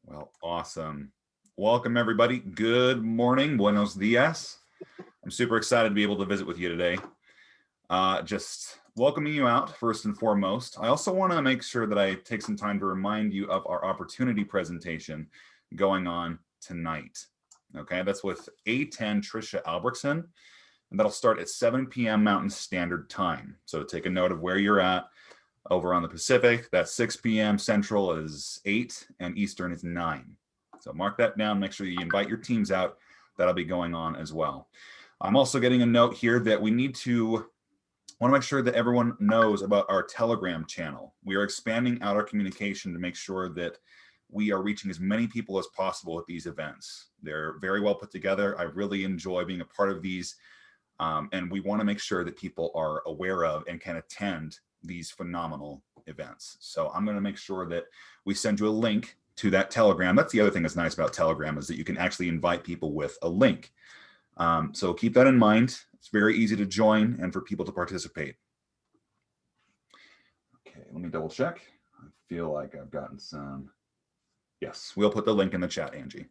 Well, awesome. Welcome, everybody. Good morning. Buenos dias. I'm super excited to be able to visit with you today. Just welcoming you out first and foremost. I also want to make sure that I take some time to remind you of our opportunity presentation going on tonight. Okay, that's with A10 Trisha Albrechtsen, and that'll start at 7 p.m. Mountain Standard Time. So take a note of where you're at. Over on the Pacific, that's 6 p.m. Central is 8, and Eastern is 9. So mark that down. Make sure you invite your teams out. That'll be going on as well. I'm also getting a note here that we want to make sure that everyone knows about our Telegram channel. We are expanding out our communication to make sure that we are reaching as many people as possible at these events. They're very well put together. I really enjoy being a part of these, and we want to make sure that people are aware of and can attend these phenomenal events. So I'm going to make sure that we send you a link to that Telegram. That's the other thing that's nice about Telegram, is that you can actually invite people with a link. So keep that in mind. It's very easy to join and for people to participate. Okay, let me double check. I feel like I've gotten some. Yes, we'll put the link in the chat, Angie.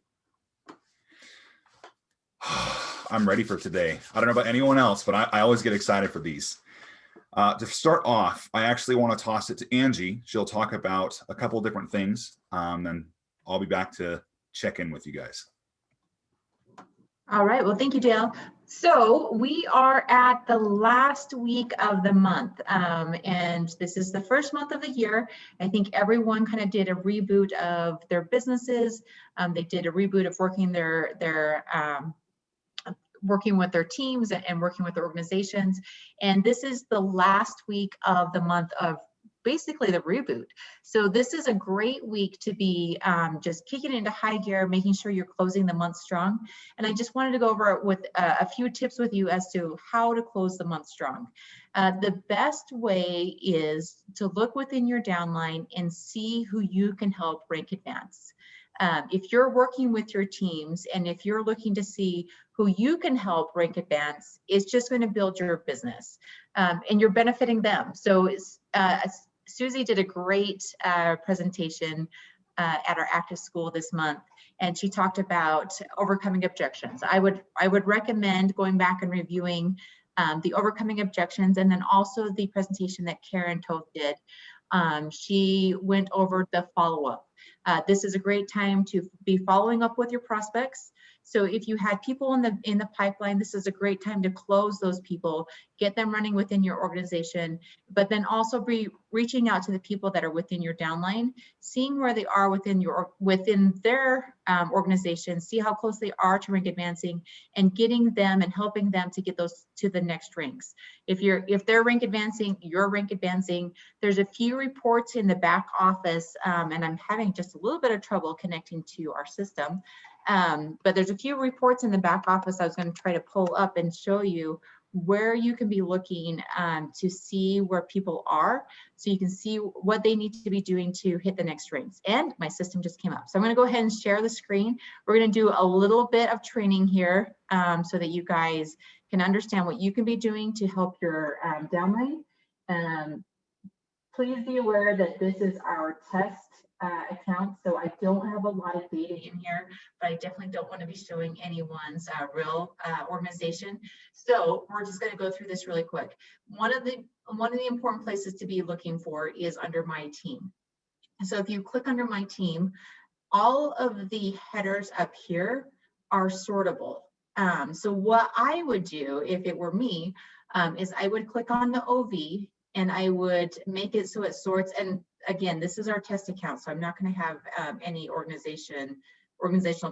I'm ready for today. I don't know about anyone else, but I always get excited for these. To start off, I actually want to toss it to Angie. She'll talk about a couple of different things, and I'll be back to check in with you guys. All right, well, thank you, Dale. So we are at the last week of the month, and this is the first month of the year. I think everyone kind of did a reboot of their businesses. They did a reboot of working with their teams and working with their organizations. And this is the last week of the month of basically the reboot. So this is a great week to be just kicking it into high gear, making sure you're closing the month strong. And I just wanted to go over with a few tips with you as to how to close the month strong. The best way is to look within your downline and see who you can help rank advance. If you're working with your teams and if you're looking to see who you can help rank advance, it's just going to build your business, and you're benefiting them. So Susie did a great presentation at our active school this month, and she talked about overcoming objections. I would recommend going back and reviewing the overcoming objections, and then also the presentation that Karen Toth did. She went over the follow-up. This is a great time to be following up with your prospects. So if you had people in the pipeline, this is a great time to close those people, get them running within your organization, but then also be reaching out to the people that are within your downline, seeing where they are within their organization, see how close they are to rank advancing, and getting them and helping them to get those to the next ranks. If they're rank advancing, you're rank advancing. There's a few reports in the back office, and I'm having just a little bit of trouble connecting to our system. But there's a few reports in the back office I was going to try to pull up and show you where you can be looking to see where people are, so you can see what they need to be doing to hit the next ranks. And my system just came up. So I'm going to go ahead and share the screen. We're going to do a little bit of training here so that you guys can understand what you can be doing to help your downline. Please be aware that this is our test account, so I don't have a lot of data in here, but I definitely don't want to be showing anyone's real organization. So we're just going to go through this really quick. One of the important places to be looking for is under my team. So if you click under my team, all of the headers up here are sortable. So what I would do if it were me is I would click on the OV and I would make it so it sorts. And again, this is our test account, so I'm not going to have any organizational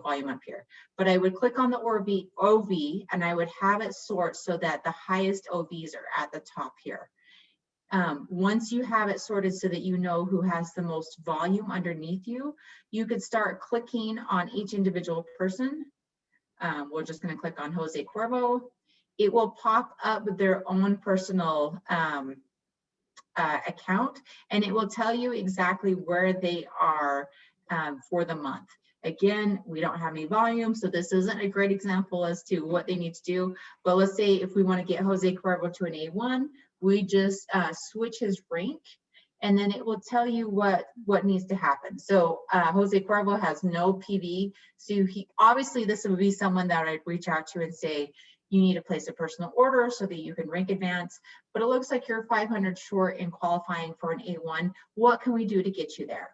volume up here. But I would click on the OV and I would have it sort so that the highest OVs are at the top here. Once you have it sorted so that you know who has the most volume underneath you, you could start clicking on each individual person. We're just going to click on Jose Cuervo. It will pop up their own personal account, and it will tell you exactly where they are for the month. Again, we don't have any volume, so this isn't a great example as to what they need to do. But let's say if we want to get Jose Cuervo to an A1, we just switch his rank, and then it will tell you what needs to happen. So Jose Cuervo has no PV, so obviously this would be someone that I'd reach out to and say, you need to place a personal order so that you can rank advance, but it looks like you're 500 short in qualifying for an A1. What can we do to get you there?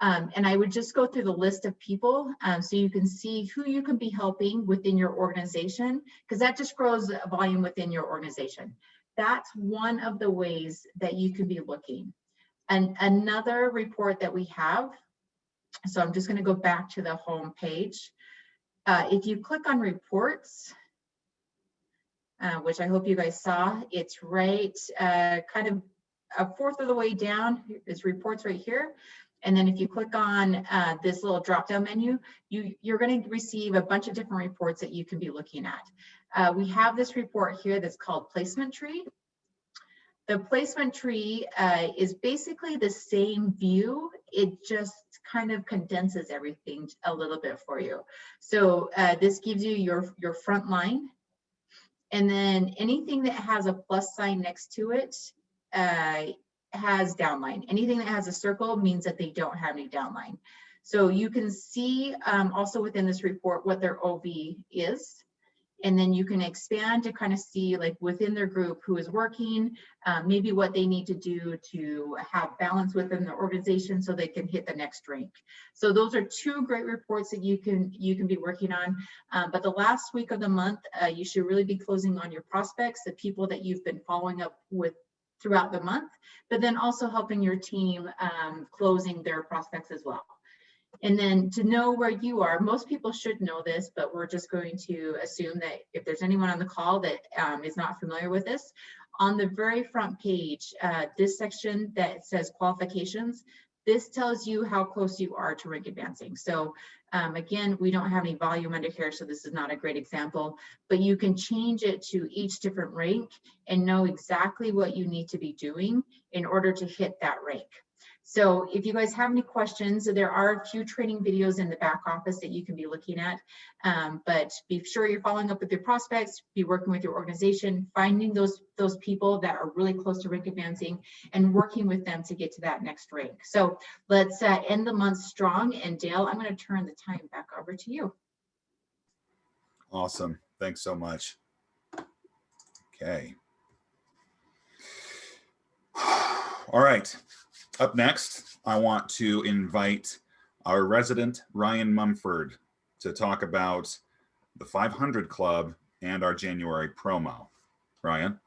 And I would just go through the list of people so you can see who you can be helping within your organization, because that just grows volume within your organization. That's one of the ways that you can be looking. And another report that we have, so I'm just going to go back to the home page. If you click on reports, which I hope you guys saw, it's right kind of a fourth of the way down. There's reports right here. And then if you click on this little drop-down menu, you're going to receive a bunch of different reports that you can be looking at. We have this report here that's called Placement Tree. The placement tree is basically the same view. It just kind of condenses everything a little bit for you. So this gives you your front line. And then anything that has a plus sign next to it has downline. Anything that has a circle means that they don't have any downline. So you can see also within this report what their OV is. And then you can expand to kind of see like within their group who is working, maybe what they need to do to have balance within the organization so they can hit the next rank. So those are two great reports that you can be working on. But the last week of the month, you should really be closing on your prospects, the people that you've been following up with throughout the month, but then also helping your team closing their prospects as well. And then to know where you are, most people should know this, but we're just going to assume that if there's anyone on the call that is not familiar with this, on the very front page, this section that says qualifications, this tells you how close you are to rank advancing. So again, we don't have any volume under here, so this is not a great example, but you can change it to each different rank and know exactly what you need to be doing in order to hit that rank. So if you guys have any questions, there are a few training videos in the back office that you can be looking at, but be sure you're following up with your prospects, be working with your organization, finding those people that are really close to rank advancing and working with them to get to that next rank. So let's end the month strong. And Dale, I'm going to turn the time back over to you. Awesome. Thanks so much. Okay. All right. Up next, I want to invite our resident Ryan Mumford to talk about the 500 Club and our January promo. Ryan.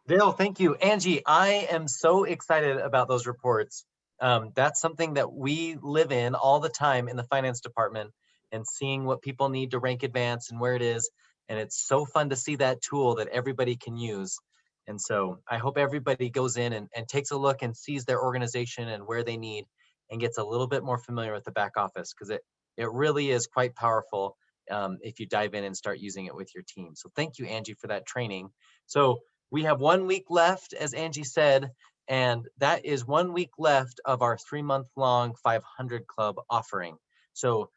Dale, thank you. Angie, I am so excited about those reports. That's something that we live in all the time in the finance department and seeing what people need to rank advance and where it is. And it's so fun to see that tool that everybody can use. And so I hope everybody goes in and takes a look and sees their organization and where they need and gets a little bit more familiar with the back office, because it really is quite powerful if you dive in and start using it with your team. So thank you, Angie, for that training. So we have 1 week left, as Angie said, and that is 1 week left of our 3-month-long 500 Club offering. So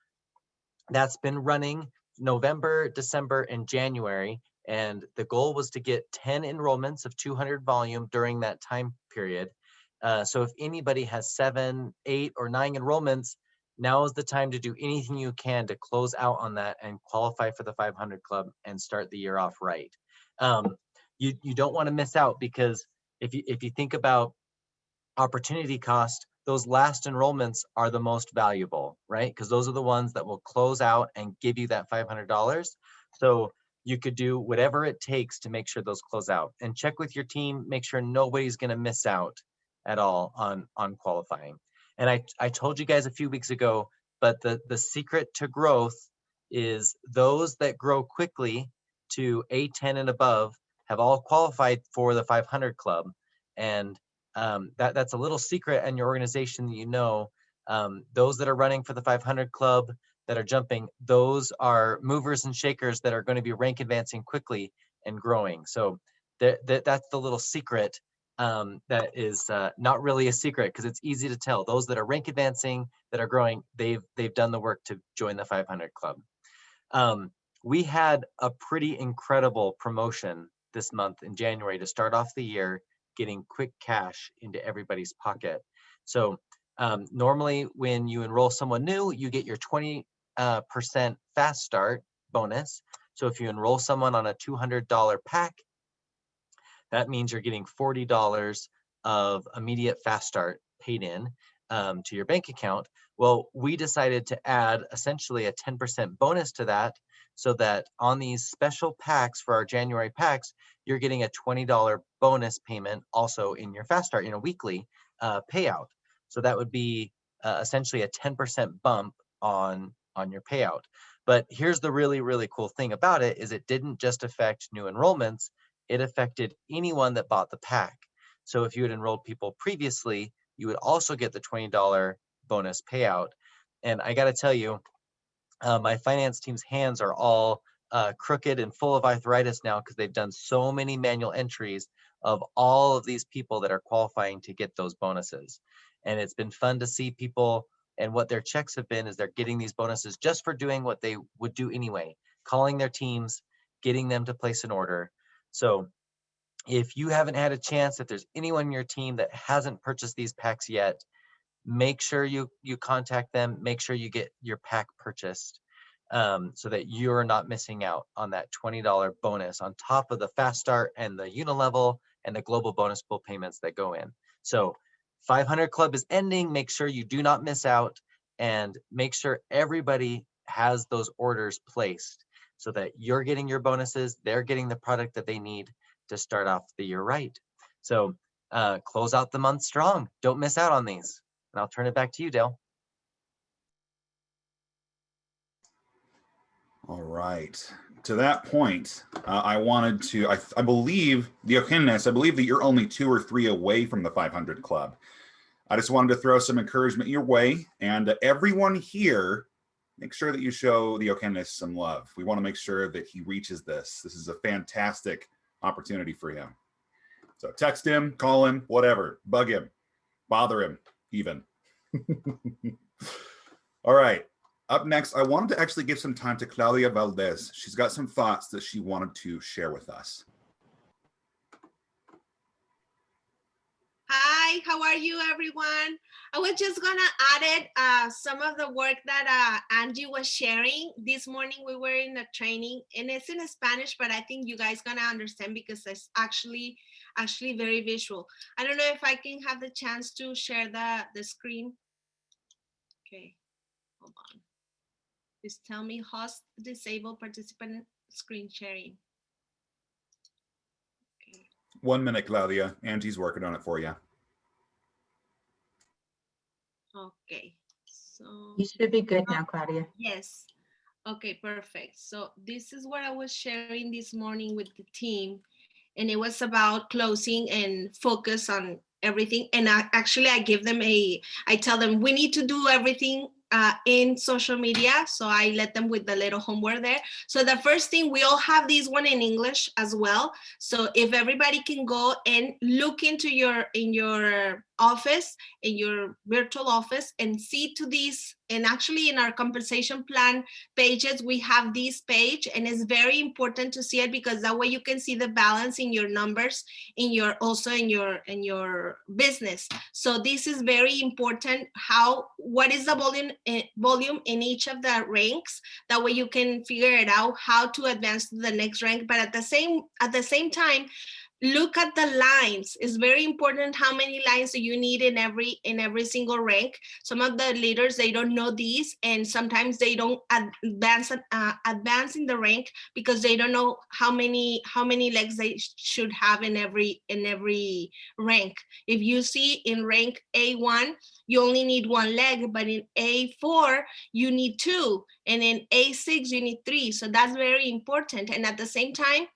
that's been running November, December, and January. And the goal was to get 10 enrollments of 200 volume during that time period. So if anybody has 7, 8, or 9 enrollments, now is the time to do anything you can to close out on that and qualify for the 500 Club and start the year off right. You don't want to miss out, because if you think about opportunity cost, those last enrollments are the most valuable, right? Because those are the ones that will close out and give you that $500. So you could do whatever it takes to make sure those close out, and check with your team, make sure nobody's going to miss out at all on qualifying. And I told you guys a few weeks ago, but the secret to growth is those that grow quickly to A10 and above have all qualified for the 500 Club. And that's a little secret in your organization that you know. Those that are running for the 500 Club that are jumping, those are movers and shakers that are going to be rank advancing quickly and growing. So that's the little secret that is not really a secret, because it's easy to tell. Those that are rank advancing, that are growing, they've done the work to join the 500 Club. We had a pretty incredible promotion this month in January to start off the year, getting quick cash into everybody's pocket. So normally when you enroll someone new, you get your 20% fast start bonus. So if you enroll someone on a $200 pack, that means you're getting $40 of immediate fast start paid in to your bank account. Well, we decided to add essentially a 10% bonus to that, so that on these special packs for our January packs, you're getting a $20 bonus payment also in your fast start in a weekly payout. So that would be essentially a 10% bump on your payout. But here's the really, really cool thing about it is it didn't just affect new enrollments, it affected anyone that bought the pack. So if you had enrolled people previously, you would also get the $20 bonus payout. And I got to tell you, my finance team's hands are all crooked and full of arthritis now because they've done so many manual entries of all of these people that are qualifying to get those bonuses. And it's been fun to see people, and what their checks have been is they're getting these bonuses just for doing what they would do anyway, calling their teams, getting them to place an order. So if you haven't had a chance, if there's anyone in your team that hasn't purchased these packs yet, make sure you contact them, make sure you get your pack purchased so that you're not missing out on that $20 bonus on top of the fast start and the unilevel and the global bonus pool payments that go in. So 500 Club is ending. Make sure you do not miss out, and make sure everybody has those orders placed so that you're getting your bonuses, they're getting the product that they need to start off the year right. So close out the month strong. Don't miss out on these. And I'll turn it back to you, Dale. All right. To that point, I wanted to, I believe, Diogenes, I believe that you're only 2 or 3 away from the 500 Club. I just wanted to throw some encouragement your way. And everyone here, make sure that you show Diogenes some love. We want to make sure that he reaches this. This is a fantastic opportunity for him. So text him, call him, whatever, bug him, bother him even. All right. Up next, I wanted to actually give some time to Claudia Valdez. She's got some thoughts that she wanted to share with us. Hi, how are you, everyone? I was just gonna add some of the work that Angie was sharing. This morning we were in a training, and it's in Spanish, but I think you guys gonna understand because it's actually very visual. I don't know if I can have the chance to share the screen. Okay, hold on. Just tell me host disabled participant screen sharing. Okay. 1 minute, Claudia. Angie's working on it for you. Okay, so You should be good now, Claudia. yes. Okay, perfect. So this is what I was sharing this morning with the team, and it was about closing and focus on everything. And I give them I tell them we need to do everything in social media. So I let them with the little homework there. So the first thing, we all have this one in English as well. So if everybody can go and look into in your office, in your virtual office, and see to these. And actually in our compensation plan pages, we have this page, and it's very important to see it because that way you can see the balance in your numbers in your business. So this is very important. What is the volume in each of the ranks? That way you can figure it out how to advance to the next rank. But at the same time, look at the lines. It's very important how many lines do you need in every single rank. Some of the leaders, they don't know these, and sometimes they don't advance in the rank because they don't know how many legs they should have in every rank. If you see in rank A1, you only need 1 leg, but in A4 you need 2, and in A6 you need 3. So that's very important. And at the same time,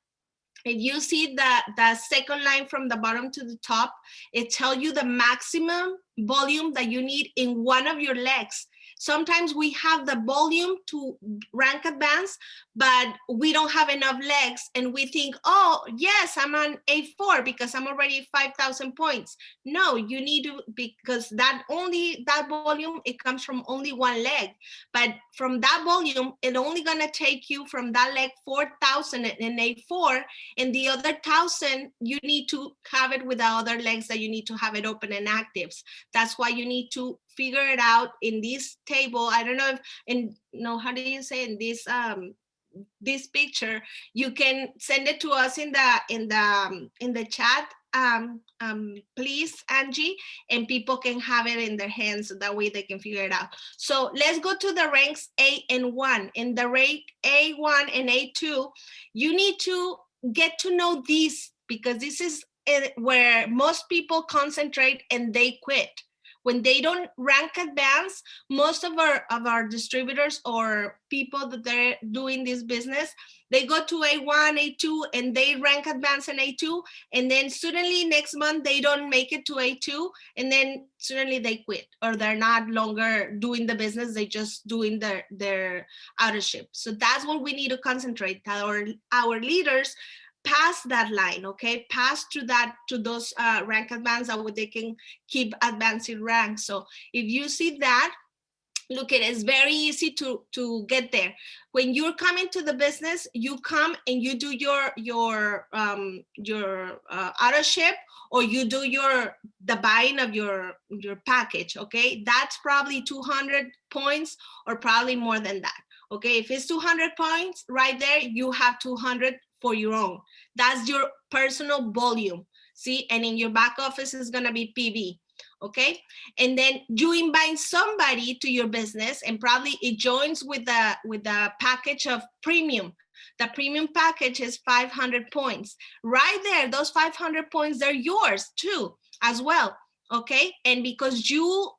if you see the second line from the bottom to the top, it tells you the maximum volume that you need in one of your legs. sometimes we have the volume to rank advance, but we don't have enough legs, and we think, oh yes, I'm on A4 because I'm already 5,000 points. No, you need to, because that volume, it comes from only one leg, but from that volume, it only gonna take you from that leg 4,000 in A4, and the other 1,000 you need to have it with the other legs that you need to have it open in actives. That's why you need to figure it out in this table. I don't know if, how do you say, in this picture, you can send it to us in the chat, please, Angie, and people can have it in their hands, so that way they can figure it out. So let's go to the ranks A and 1. In the rank A1 and A2, you need to get to know these, because this is where most people concentrate and they quit. When they don't rank advance, most of our distributors or people that they're doing this business, they go to A1, A2, and they rank advance in A2, and then suddenly next month they don't make it to A2, and then suddenly they quit, or they're not longer doing the business, they just doing their out-of-ship. So that's what we need to concentrate. Our leaders pass that line, okay? Pass to those rank advance, that way they can keep advancing ranks. So if you see that, look, it is very easy to get there. When you're coming to the business, you come and you do your auto ship, or you do the buying of your package, okay? That's probably 200 points or probably more than that, okay? If it's 200 points right there, you have 200 for your own. That's your personal volume, see? And in your back office is gonna be PV, okay? And then you invite somebody to your business, and probably it joins with the package of premium. The premium package is 500 points. Right there, those 500 points, they're yours too, as well, okay? And because you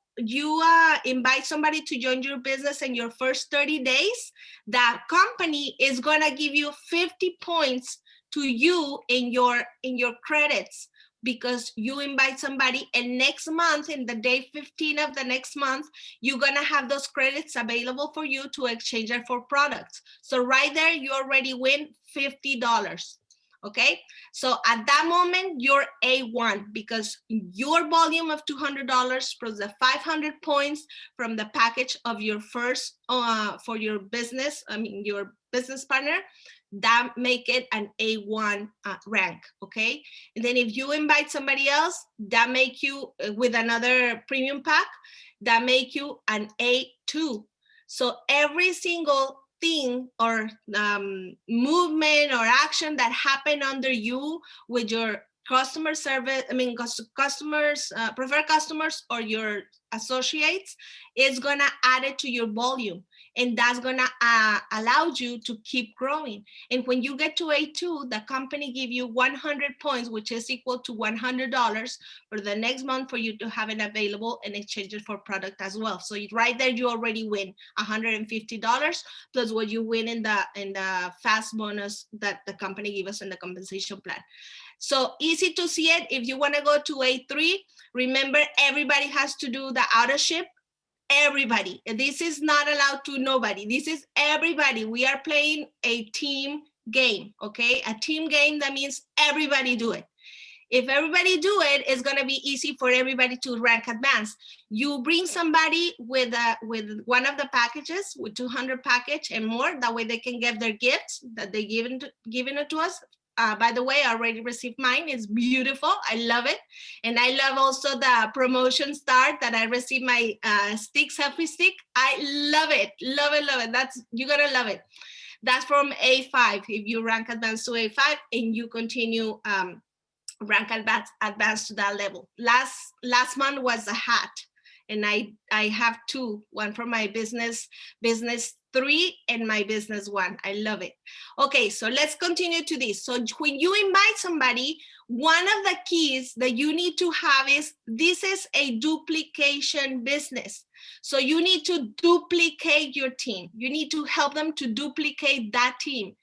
invite somebody to join your business in your first 30 days, that company is gonna give you 50 points to you in your credits, because you invite somebody, and next month, in the day 15 of the next month, you're gonna have those credits available for you to exchange it for products. So right there, you already win $50. Okay, so at that moment you're A1, because your volume of $200 plus the 500 points from the package of your first for your business, your business partner, that make it an A1 rank. Okay, and then if you invite somebody else, that make you with another premium pack, that make you an A2. So every single thing or movement or action that happen under you with your customer service, customers, preferred customers, or your associates, is gonna add it to your volume, and that's gonna allow you to keep growing. And when you get to A2, the company give you 100 points, which is equal to $100 for the next month, for you to have it available and exchange it for product as well. So right there, you already win $150 plus what you win in the fast bonus that the company give us in the compensation plan. So easy to see it. If you want to go to A3, remember, everybody has to do the auto ship. Everybody. This is not allowed to nobody. This is everybody. We are playing a team game, okay? A team game, that means everybody do it. If everybody do it, it's gonna be easy for everybody to rank advance. You bring somebody with one of the packages, with 200 package and more, that way they can get their gifts that they given it to us. By the way, I already received mine. It's beautiful. I love it. And I love also the promotion start that I received my selfie stick. I love it, love it, love it. You gotta love it. That's from A5. If you rank advanced to A5 and you continue rank advanced to that level. Last month was a hat. And I have two, one for my business 3 and my business 1. I love it. Okay, so let's continue to this. So when you invite somebody, one of the keys that you need to have is, this is a duplication business. So you need to duplicate your team. You need to help them to duplicate that team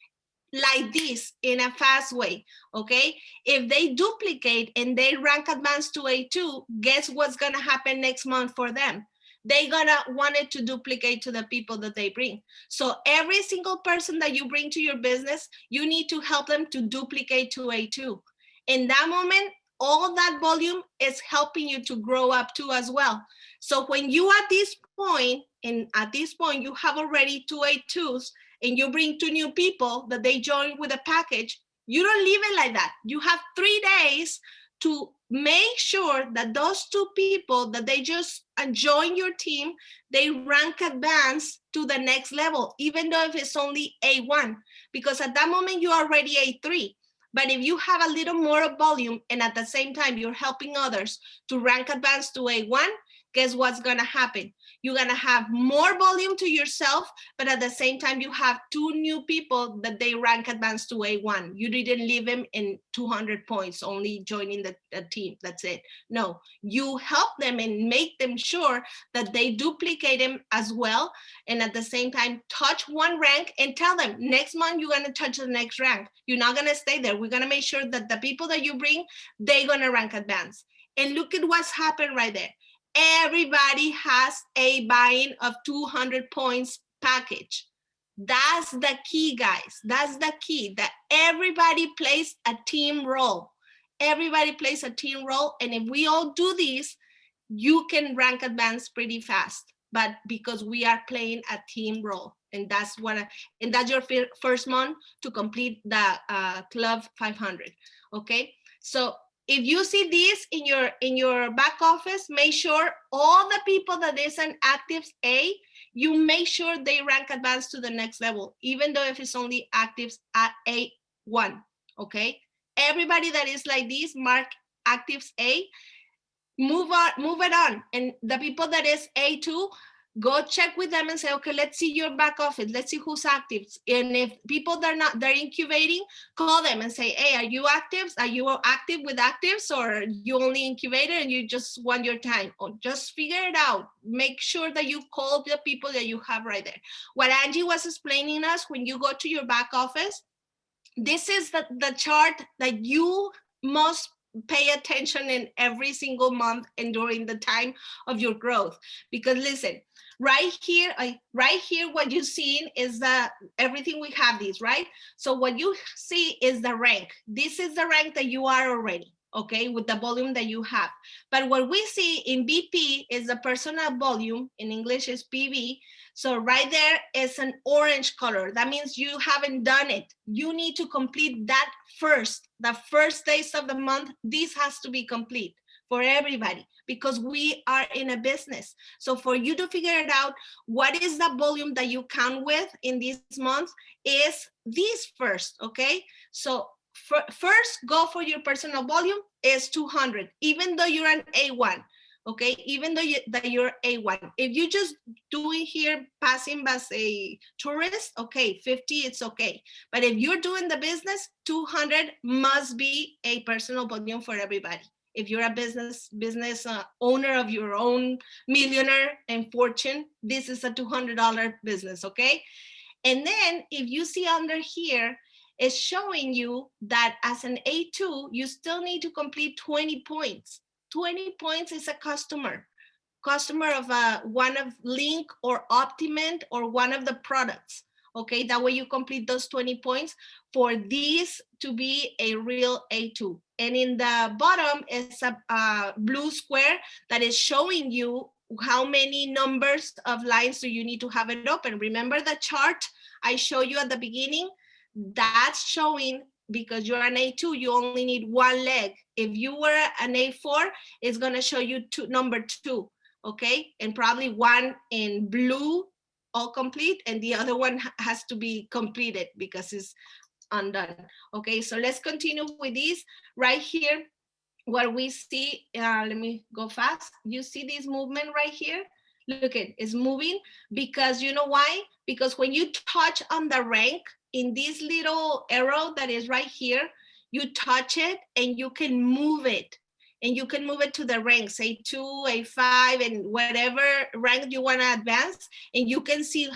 like this in a fast way, okay? If they duplicate and they rank advanced to A2, guess what's gonna happen next month for them? they're gonna want it to duplicate to the people that they bring. So every single person that you bring to your business, you need to help them to duplicate to A2. In that moment, all that volume is helping you to grow up too as well. So when you at this point, and at this point you have already 2 A2s, and you bring 2 new people that they join with a package, you don't leave it like that. You have 3 days to make sure that those 2 people that they just join your team, they rank advance to the next level, even though if it's only A1, because at that moment you are already A3. But if you have a little more volume and at the same time you're helping others to rank advance to A1, guess what's gonna happen? You're gonna have more volume to yourself, but at the same time you have 2 new people that they rank advance to A1. You didn't leave them in 200 points, only joining the team, that's it. No, you help them and make them sure that they duplicate them as well. And at the same time, touch one rank and tell them, next month you're gonna touch the next rank. You're not gonna stay there. We're gonna make sure that the people that you bring, they're gonna rank advance. And look at what's happened right there. Everybody has a buying of 200 points package. That's the key, guys. That's the key, that everybody plays a team role. Everybody plays a team role. And if we all do this, you can rank advance pretty fast. But because we are playing a team role. And that's and that's your first month to complete the Club 500. Okay. So if you see this in your back office, make sure all the people that is an ACTIVZ A, you make sure they rank advance to the next level, even though if it's only ACTIVZ at A1, okay? Everybody that is like this, mark ACTIVZ A, move it on. And the people that is A2, go check with them and say, okay, let's see your back office. Let's see who's active. And if people they're incubating, call them and say, hey, are you active? Are you active with ACTIVZ, or you only incubator and you just want your time? Or just figure it out. Make sure that you call the people that you have right there. What Angie was explaining us, when you go to your back office, this is the chart that you must pay attention in every single month and during the time of your growth. Because listen, right here, what you're seeing is that everything we have these, right? So what you see is the rank. This is the rank that you are already, okay, with the volume that you have. But what we see in BP is the personal volume, in English is PV. So right there is an orange color. That means you haven't done it. You need to complete that first. The first days of the month, this has to be complete for everybody, because we are in a business. So for you to figure it out, what is the volume that you count with in this month is this first, okay? So first, go for your personal volume is 200, even though you're an A1, okay? Even though you're A1. If you just doing here passing as a tourist, okay, 50, it's okay. But if you're doing the business, 200 must be a personal volume for everybody. If you're a business owner of your own millionaire and fortune, this is a $200 business, okay? And then if you see under here, it's showing you that as an A2, you still need to complete 20 points. 20 points is a customer of one of Link or Optiment or one of the products. Okay, that way you complete those 20 points for these to be a real A2. And in the bottom is a blue square that is showing you how many numbers of lines do you need to have it open. Remember the chart I showed you at the beginning? That's showing, because you're an A2, you only need one leg. If you were an A4, it's gonna show you number 2, okay? And probably one in blue, all complete, and the other one has to be completed because it's undone. Okay, so let's continue with this. Right here, what we see, let me go fast. You see this movement right here? Look, it's moving, because you know why? Because when you touch on the rank, in this little arrow that is right here, you touch it and you can move it. And you can move it to the ranks, A2, A5, and whatever rank you want to advance. And you can see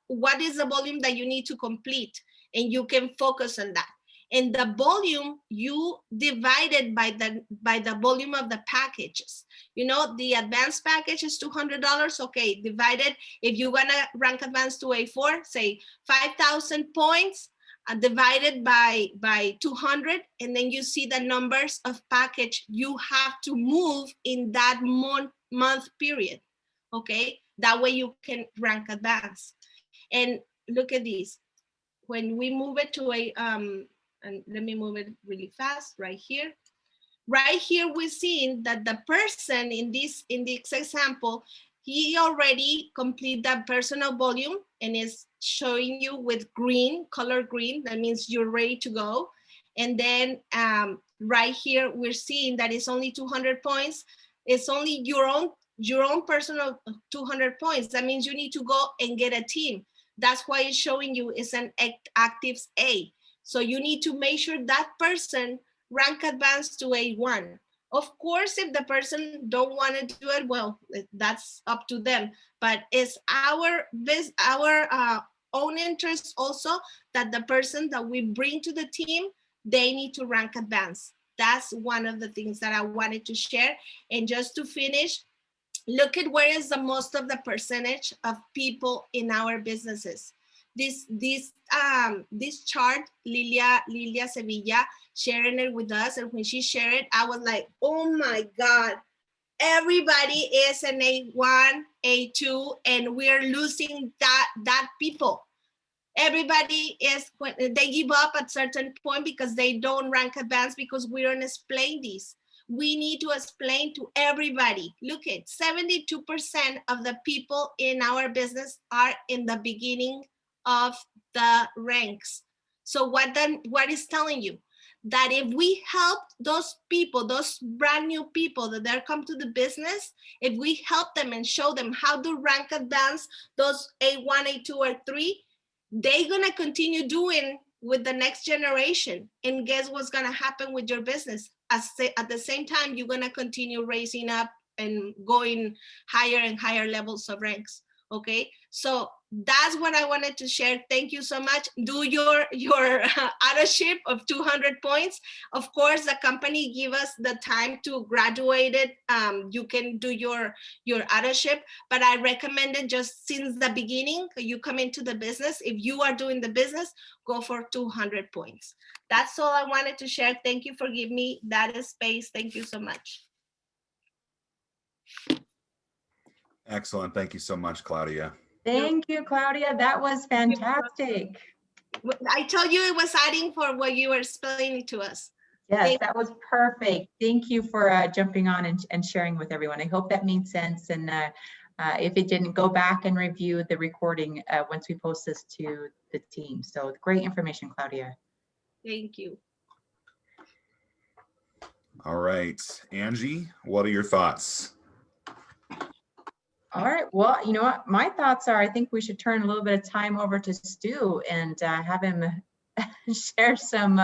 what is the volume that you need to complete. And you can focus on that. And the volume you divided by the volume of the packages. You know, the advanced package is $200. Okay, divided, if you're gonna rank advanced to A4, say 5,000 points, divided by 200, and then you see the numbers of package you have to move in that month period. Okay, that way you can rank advanced. And look at this. When we move it to a and let me move it really fast right here. Right here, we're seeing that the person in this example, he already complete that personal volume and is showing you with green, color green. That means you're ready to go. And then right here, we're seeing that it's only 200 points. It's only your own personal 200 points. That means you need to go and get a team. That's why it's showing you it's an ACTIVZ A. So you need to make sure that person rank advanced to A1. Of course, if the person don't want to do it, well, that's up to them. But it's our own interest also that the person that we bring to the team, they need to rank advanced. That's one of the things that I wanted to share. And just to finish, look at where is the most of the percentage of people in our businesses. This chart, Lilia Sevilla sharing it with us, and when she shared it, I was like, oh my God, everybody is an A1, A2, and we're losing that people. Everybody is, when they give up at certain point because they don't rank advanced, because we don't explain this. We need to explain to everybody. Look at 72% of the people in our business are in the beginning of the ranks. So what is telling you? That if we help those people, those brand new people that they come to the business, if we help them and show them how to rank advance those A1, A2, or 3, they're gonna continue doing with the next generation. And guess what's gonna happen with your business? At the same time, you're gonna continue raising up and going higher and higher levels of ranks. Okay, so that's what I wanted to share. Thank you so much. Do your auto-ship of 200 points. Of course, the company give us the time to graduate it. You can do your auto-ship, but I recommend it just since the beginning. You come into the business. If you are doing the business, go for 200 points. That's all I wanted to share. Thank you for giving me that space. Thank you so much. Excellent. Thank you so much, Claudia. Thank you, Claudia. That was fantastic. I told you it was adding for what you were explaining to us. Yes, that was perfect. Thank you for jumping on and sharing with everyone. I hope that made sense. And if it didn't, go back and review the recording once we post this to the team. So great information, Claudia. Thank you. All right, Angie, what are your thoughts? All right, well, you know what? My thoughts are, I think we should turn a little bit of time over to Stu and have him share some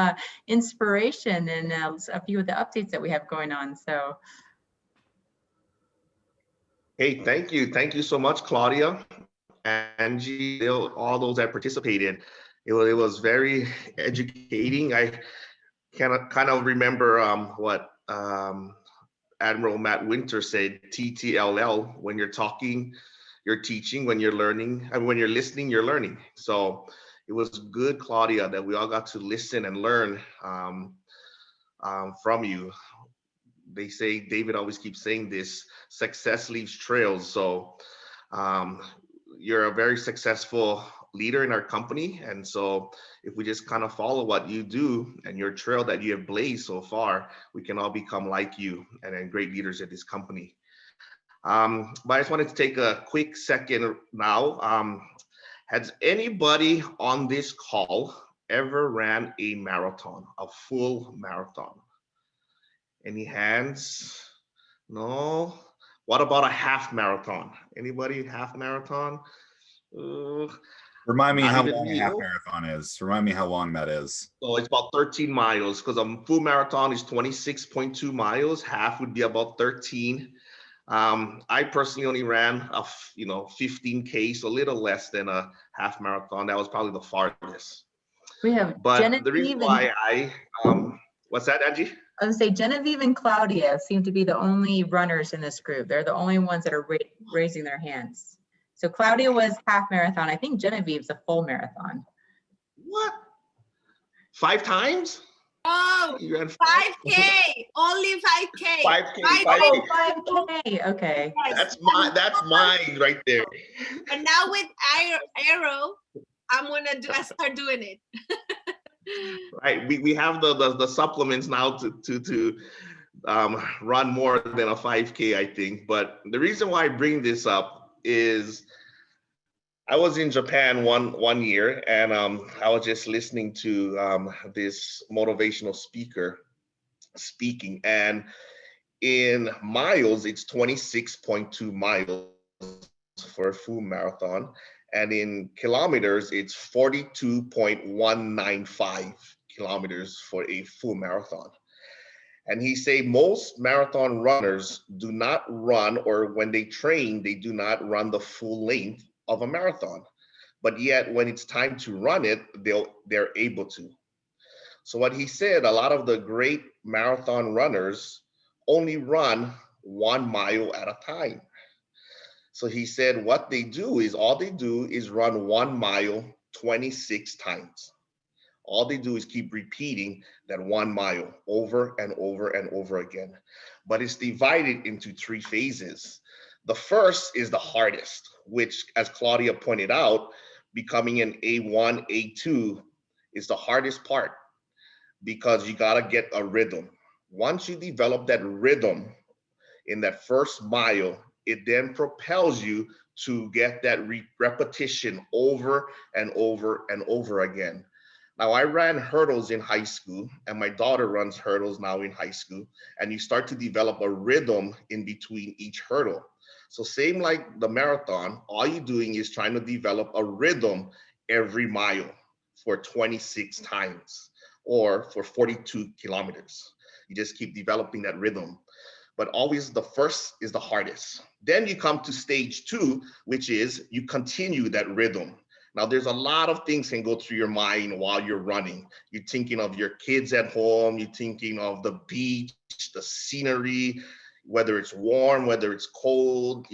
inspiration and a few of the updates that we have going on. So. Hey, thank you. Thank you so much, Claudia, Angie, all those that participated. It was very educating. I kind of remember what Admiral Matt Winter said, TTLL, when you're talking, you're teaching, when you're learning, and when you're listening, you're learning. So it was good, Claudia, that we all got to listen and learn from you. They say, David always keeps saying this, success leaves trails. So you're a very successful leader in our company. And so if we just kind of follow what you do and your trail that you have blazed so far, we can all become like you and great leaders at this company. But I just wanted to take a quick second now. Has anybody on this call ever ran a marathon, a full marathon? Any hands? No? What about a half marathon? Anybody half marathon? Remind me how long a half marathon is. Remind me how long that is. So it's about 13 miles because a full marathon is 26.2 miles. Half would be about 13. I personally only ran 15K, so a little less than a half marathon. That was probably the farthest. We have But the reason Genevieve why and what's that, Angie? I would say Genevieve and Claudia seem to be the only runners in this group. They're the only ones that are raising their hands. So Claudia was half marathon. I think Genevieve's a full marathon. What? 5 times? Oh, You ran 5K, only 5K. 5K, 5K. 5K. Oh, 5K. Okay. Yes. That's mine right there. And now with Arrow, I'm gonna start doing it. Right. We have the supplements now to run more than a 5K, I think. But the reason why I bring this up is I was in Japan one year, and I was just listening to this motivational speaker speaking, and in miles, it's 26.2 miles for a full marathon, and in kilometers, it's 42.195 kilometers for a full marathon. And he say most marathon runners do not run, or when they train, they do not run the full length of a marathon. But yet when it's time to run it, they're able to. So what he said, a lot of the great marathon runners only run 1 mile at a time. So he said what they do is all they do is run 1 mile 26 times. All they do is keep repeating that 1 mile over and over and over again. But it's divided into 3 phases. The first is the hardest, which, as Claudia pointed out, becoming an A1, A2 is the hardest part because you got to get a rhythm. Once you develop that rhythm in that first mile, it then propels you to get that repetition over and over and over again. Now, I ran hurdles in high school, and my daughter runs hurdles now in high school, and you start to develop a rhythm in between each hurdle. So same like the marathon, all you're doing is trying to develop a rhythm every mile for 26 times or for 42 kilometers. You just keep developing that rhythm. But always the first is the hardest. Then you come to stage 2, which is you continue that rhythm. Now, there's a lot of things can go through your mind while you're running. You're thinking of your kids at home. You're thinking of the beach, the scenery, whether it's warm, whether it's cold,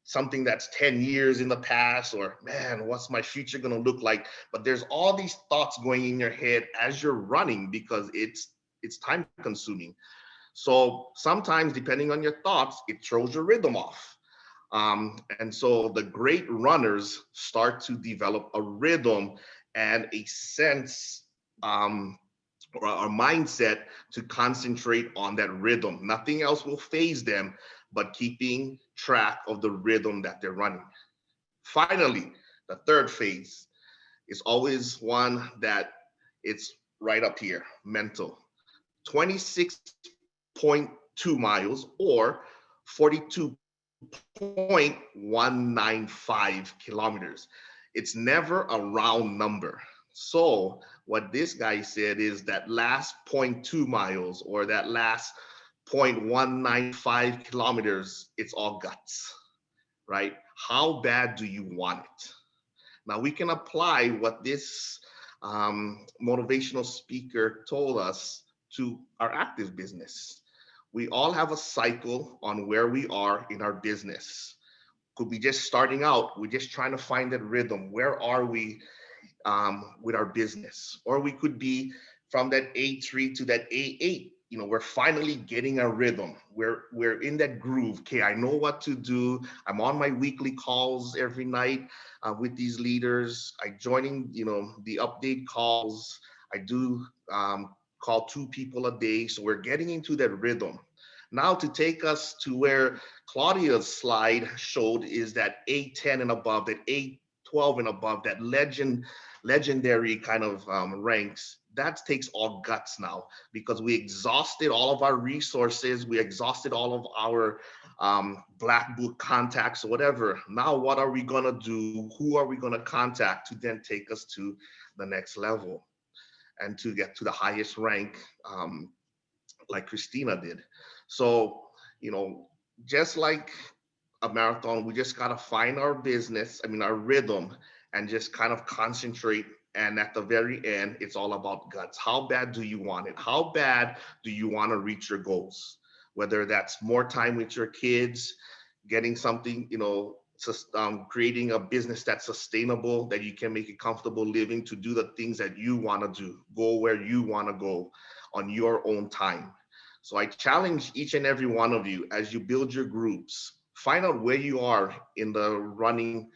something that's 10 years in the past, or man, what's my future going to look like? But there's all these thoughts going in your head as you're running because it's time consuming. So sometimes, depending on your thoughts, it throws your rhythm off. And so the great runners start to develop a rhythm and a sense or a mindset to concentrate on that rhythm. Nothing else will phase them but keeping track of the rhythm that they're running. Finally, the third phase is always one that it's right up here, mental. 26.2 miles or 42.195 kilometers. It's never a round number. So what this guy said is that last 0.2 miles or that last 0.195 kilometers, it's all guts, right? How bad do you want it? Now we can apply what this motivational speaker told us to our active business. We all have a cycle on where we are in our business. Could be just starting out, we're just trying to find that rhythm. Where are we with our business? Or we could be from that A3 to that A8. We're finally getting a rhythm. We're in that groove. Okay, I know what to do. I'm on my weekly calls every night with these leaders. I joining, the update calls. I do call 2 people a day. So we're getting into that rhythm. Now to take us to where Claudia's slide showed is that A10 and above, that A12 and above, that legendary kind of ranks. That takes all guts now because we exhausted all of our resources. We exhausted all of our black book contacts or whatever. Now what are we gonna do? Who are we gonna contact to then take us to the next level and to get to the highest rank like Christina did? So, just like a marathon, we just gotta find our business, our rhythm, and just kind of concentrate And at the very end, it's all about guts. How bad do you want it? How bad do you want to reach your goals? Whether that's more time with your kids, getting something, creating a business that's sustainable, that you can make a comfortable living, to do the things that you want to do, go where you want to go on your own time. So I challenge each and every one of you, as you build your groups, find out where you are in the running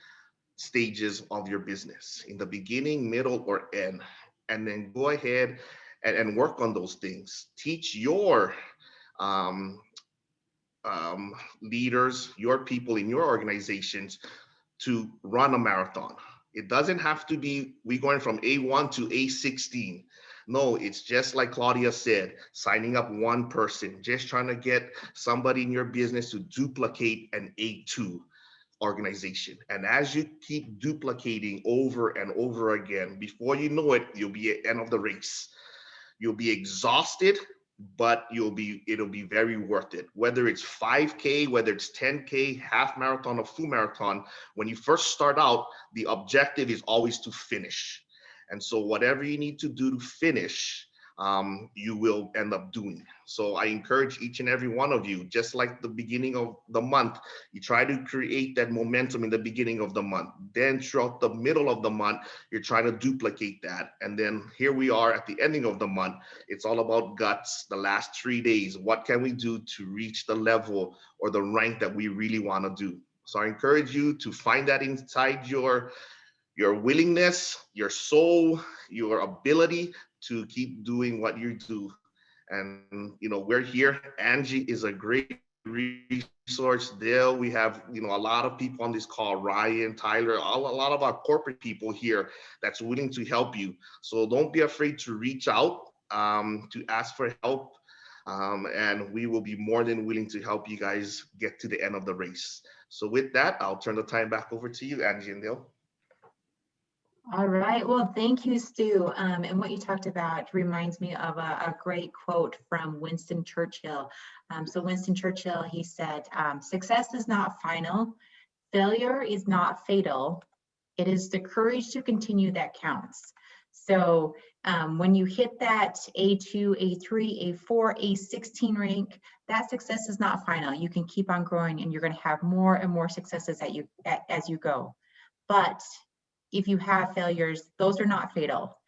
stages of your business, in the beginning, middle, or end, and then go ahead and work on those things. Teach your um, leaders, your people in your organizations, to run a marathon. It doesn't have to be we going from A1 to A16. No, it's just like Claudia said, signing up one person, just trying to get somebody in your business to duplicate an A2 organization. And as you keep duplicating over and over again, before you know it, you'll be at the end of the race. You'll be exhausted, but it'll be very worth it. Whether it's 5K, whether it's 10K, half marathon or full marathon, when you first start out, the objective is always to finish. And so whatever you need to do to finish, you will end up doing. So I encourage each and every one of you, just like the beginning of the month, you try to create that momentum in the beginning of the month. Then throughout the middle of the month, you're trying to duplicate that. And then here we are at the ending of the month. It's all about guts. The last 3 days, what can we do to reach the level or the rank that we really want to do? So I encourage you to find that inside your willingness, your soul, your ability to keep doing what you do. And we're here. Angie is a great resource. Dale, we have a lot of people on this call, Ryan, Tyler, a lot of our corporate people here that's willing to help you. So don't be afraid to reach out, to ask for help, and we will be more than willing to help you guys get to the end of the race. So with that, I'll turn the time back over to you, Angie and Dale. All right. Well, thank you, Stu. And what you talked about reminds me of a great quote from Winston Churchill. So Winston Churchill, he said, success is not final. Failure is not fatal. It is the courage to continue that counts. So when you hit that A2, A3, A4, A16 rank, that success is not final. You can keep on growing, and you're going to have more and more successes as you go. But if you have failures, those are not fatal.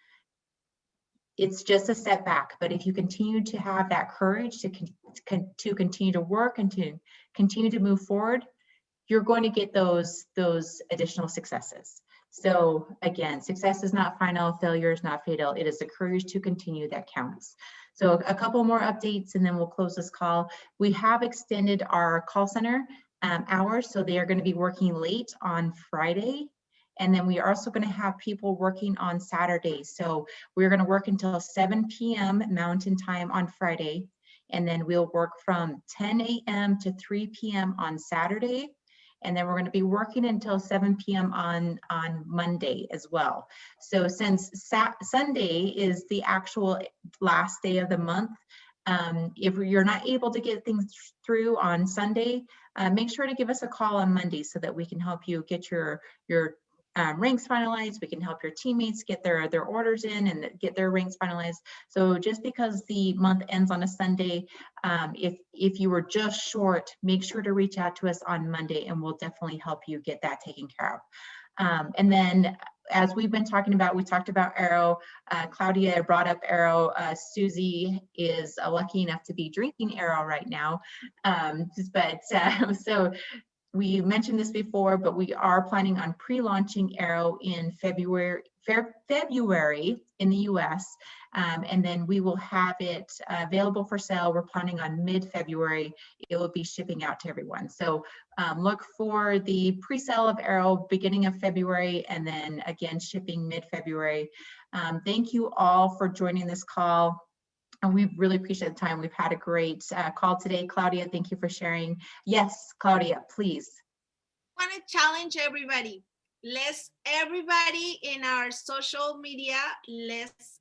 It's just a setback. But if you continue to have that courage to continue to work and to continue to move forward, you're going to get those additional successes. So again, success is not final, failure is not fatal. It is the courage to continue that counts. So a couple more updates, and then we'll close this call. We have extended our call center hours, so they are going to be working late on Friday. And then we are also going to have people working on Saturdays. So we're going to work until 7 p.m. Mountain Time on Friday. And then we'll work from 10 a.m. to 3 p.m. on Saturday. And then we're going to be working until 7 p.m. on Monday as well. So since Sunday is the actual last day of the month, if you're not able to get things through on Sunday, make sure to give us a call on Monday so that we can help you get your ranks finalized. We can help your teammates get their orders in and get their ranks finalized. So just because the month ends on a Sunday, if you were just short, make sure to reach out to us on Monday, and we'll definitely help you get that taken care of. And then, as we've been talking about, we talked about Arrow. Claudia brought up Arrow. Susie is lucky enough to be drinking Arrow right now. So we mentioned this before, but we are planning on pre-launching Arrow in February in the US. And then we will have it available for sale. We're planning on mid-February. It will be shipping out to everyone. So look for the pre-sale of Arrow beginning of February, and then again, shipping mid-February. Thank you all for joining this call. And we really appreciate the time. We've had a great call today. Claudia, thank you for sharing. Yes, Claudia, please. I want to challenge everybody. Everybody in our social media, let's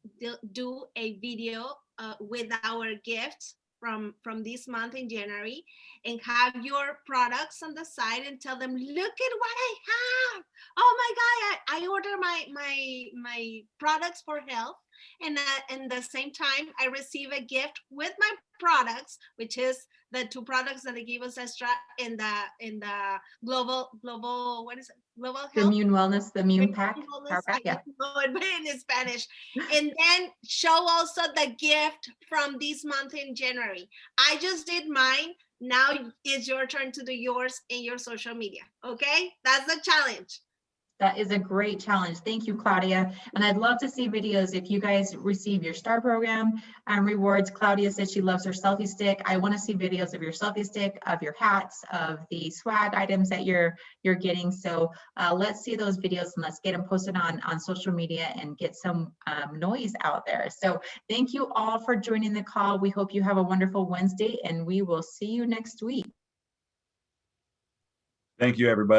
do a video with our gifts from this month in January, and have your products on the side and tell them, look at what I have. oh my God, I order my products for health, and at the same time I receive a gift with my products, which is the 2 products that they give us extra in the global what is it, global The health, immune wellness, the immune pack, wellness, power pack, yeah. I don't know it in Spanish, and then show also the gift from this month in January. I just did mine. Now it's your turn to do yours in your social media. Okay, that's the challenge. That is a great challenge. Thank you, Claudia. And I'd love to see videos if you guys receive your STAR program rewards. Claudia said she loves her selfie stick. I want to see videos of your selfie stick, of your hats, of the swag items that you're getting. So let's see those videos and let's get them posted on social media and get some noise out there. So thank you all for joining the call. We hope you have a wonderful Wednesday, and we will see you next week. Thank you, everybody.